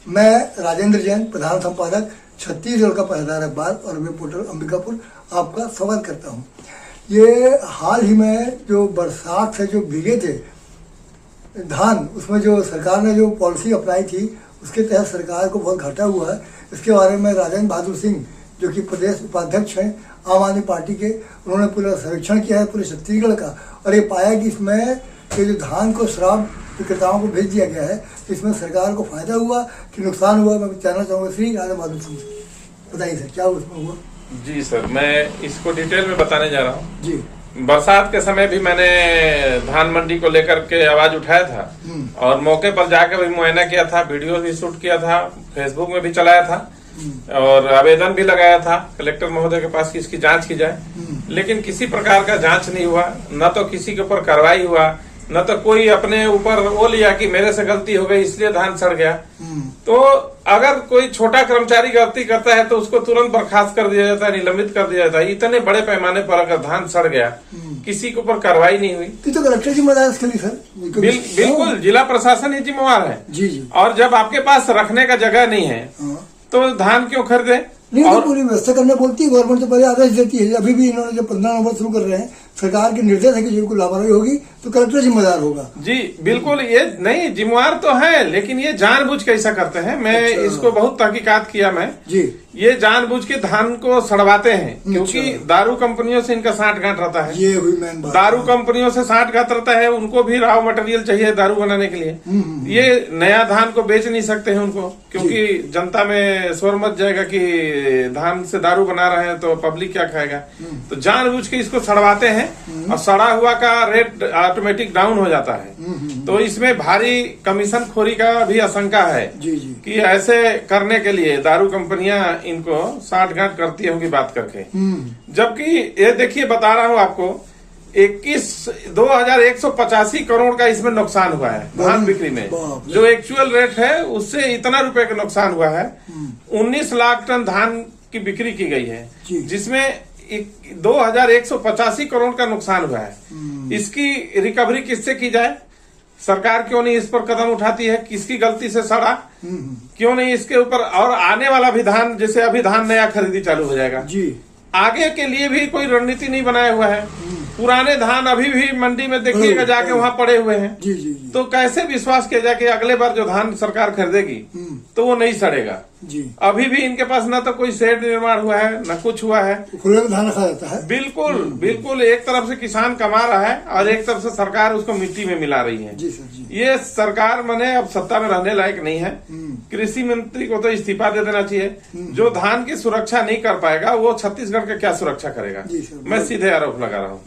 मैं राजेंद्र जैन, प्रधान संपादक छत्तीसगढ़ का पहरेदार अखबार और वेब पोर्टल अंबिकापुर आपका स्वागत करता हूं। ये हाल ही में जो बरसात से जो भीगे थे धान, उसमें जो सरकार ने जो पॉलिसी अपनाई थी उसके तहत सरकार को बहुत घाटा हुआ है। इसके बारे में राजेंद्र बहादुर सिंह, जो कि प्रदेश उपाध्यक्ष हैं आम आदमी पार्टी के, उन्होंने पूरा सर्वेक्षण किया है पूरे छत्तीसगढ़ का और ये पाया कि इसमें ये जो धान को शराब विक्रेताओं को भेज दिया गया है, तो इसमें सरकार को फायदा हुआ कि नुकसान हुआ। मैं जानना चाहूँगा श्री राजेंद्र बहादुर सिंह, बताइए सर क्या उसमें हुआ। जी सर, मैं इसको डिटेल में बताने जा रहा हूँ। जी, बरसात के समय भी मैंने धान मंडी को लेकर के आवाज उठाया था और मौके पर जाकर भी मुआयना किया था, वीडियो भी शूट किया था, फेसबुक में भी चलाया था और आवेदन भी लगाया था कलेक्टर महोदय के पास कि इसकी जांच की जाए। लेकिन किसी प्रकार का जांच नहीं हुआ, न तो किसी के ऊपर कार्रवाई हुआ, न तो कोई अपने ऊपर वो लिया कि मेरे से गलती हो गई इसलिए धान सड़ गया। तो अगर कोई छोटा कर्मचारी गलती करता है तो उसको तुरंत बर्खास्त कर दिया जाता है, निलंबित कर दिया जाता है। इतने बड़े पैमाने पर अगर धान सड़ गया, किसी के ऊपर कार्रवाई नहीं हुई तो कलेक्टर जिम्मेदार इसके लिए सर। बिल्कुल जिला प्रशासन ही जिम्मेवार है। जी। और जब आपके पास रखने का जगह नहीं है तो धान क्यों खरीदे? नहीं, तो पूरी व्यवस्था करने बोलती है गवर्नमेंट, तो पहले आदेश देती है। अभी भी इन्होंने जब 15 नवंबर शुरू कर रहे हैं, सरकार के निर्देश है कि जिनको लापरवाही होगी तो कलेक्टर जिम्मेदार होगा। जी बिल्कुल, ये नहीं जिम्मेवार तो है, लेकिन ये जानबूझ के ऐसा करते हैं। मैं इसको बहुत तहकीकात किया मैं जी। ये जानबूझ के धान को सड़वाते हैं क्योंकि दारू कंपनियों से इनका साठगांठ रहता है। ये हुई मेन बात। दारू कंपनियों से साठगांठ रहता है, उनको भी रॉ मटेरियल चाहिए दारू बनाने के लिए। ये नया धान को बेच नहीं सकते हैं उनको, क्योंकि जनता में स्वर मच जाएगा कि धान से दारू बना रहे हैं तो पब्लिक क्या खाएगा। तो जानबूझ के इसको सड़वाते हैं और सड़ा हुआ का रेट ऑटोमेटिक डाउन हो जाता है। तो इसमें भारी कमीशन खोरी का भी आशंका है कि ऐसे करने के लिए दारू कंपनियां इनको साठगांठ करती होंगी बात करके। जबकि ये देखिए, बता रहा हूँ आपको, 2185 करोड़ का इसमें नुकसान हुआ है धान बिक्री में। जो एक्चुअल रेट है उससे इतना रुपए का नुकसान हुआ है। 19 लाख टन धान की बिक्री की गई है, जिसमें 2185 करोड़ का नुकसान हुआ है। इसकी रिकवरी किससे की जाए? सरकार क्यों नहीं इस पर कदम उठाती है? किसकी गलती से सड़ा, क्यों नहीं इसके ऊपर? और आने वाला भी धान, जैसे अभी धान नया खरीदी चालू हो जाएगा जी, आगे के लिए भी कोई रणनीति नहीं बनाया हुआ है। पुराने धान अभी भी मंडी में देखिएगा जाके वहाँ पड़े हुए हैं। जी। तो कैसे विश्वास किया जाए कि अगले बार जो धान सरकार खरीदेगी तो वो नहीं सड़ेगा जी। अभी भी इनके पास न तो कोई शेड निर्माण हुआ है, न कुछ हुआ है, खुले में धान रखा जाता है। बिल्कुल एक तरफ से किसान कमा रहा है और एक तरफ से सरकार उसको मिट्टी में मिला रही है। जी सर जी। ये सरकार मने अब सत्ता में रहने लायक नहीं है। कृषि मंत्री को तो इस्तीफा दे देना चाहिए। जो धान की सुरक्षा नहीं कर पाएगा वो छत्तीसगढ़ का क्या सुरक्षा करेगा? मैं सीधे आरोप लगा रहा हूँ।